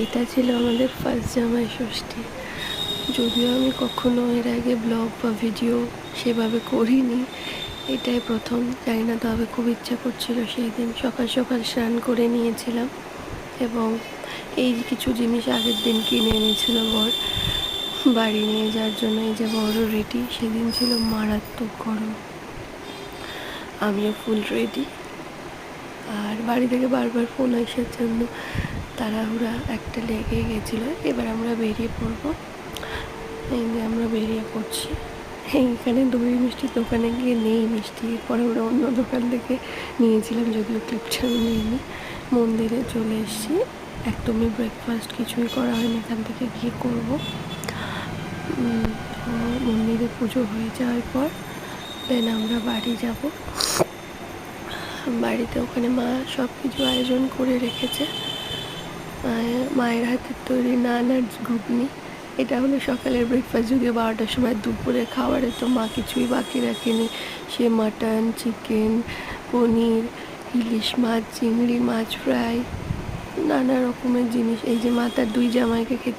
এটা ছিল আমাদের ফার্স্ট জামাই ষষ্ঠী। যদিও আমি কখনো এর আগে ব্লগ বা ভিডিও সেভাবে করিনি, এটাই প্রথম। জানি না, তবে খুব ইচ্ছা করছিল সেই দিন। সকাল সকাল স্নান করে নিয়েছিলাম এবং এই কিছু জিনিস আগের দিন কিনে এনেছিল বর বাড়ি নিয়ে যাওয়ার জন্য। এই যে বড় রেডি, সেদিন ছিল মারাত্মক গরম, আমিও ফুল রেডি। আর বাড়ি থেকে বারবার ফোন আসার জন্য তাড়াহুড়া একটা লেগে গেছিলো। এবার আমরা বেরিয়ে পড়বো। এই যে আমরা বেরিয়ে পড়ছি। এইখানে দই মিষ্টির দোকানে গিয়ে নেই মিষ্টি, এরপরে আমরা অন্য দোকান থেকে নিয়েছিলাম, যদিও ক্লিপটা আমি নিইনি। মন্দিরে চলে এসেছি, একদমই ব্রেকফাস্ট কিছুই করা হয়নি, এখান থেকে গিয়ে করবো। তো মন্দিরে পুজো হয়ে যাওয়ার পর দেন আমরা বাড়ি যাব। বাড়িতে ওখানে মা সব কিছু আয়োজন করে রেখেছে। মায়ের হাতের তৈরি নান আর ঘুগনি, এটা হলো সকালের ব্রেকফাস্ট। যদিও 12টার সময় দুপুরে খাবারে তো মা কিছুই বাকি রাখেনি। সে মাটন, চিকেন, পনির, ইলিশ মাছ, চিংড়ি মাছ ফ্রাই, নানা রকমের জিনিস। এই যে মা তার 2 জামাইকে খেতে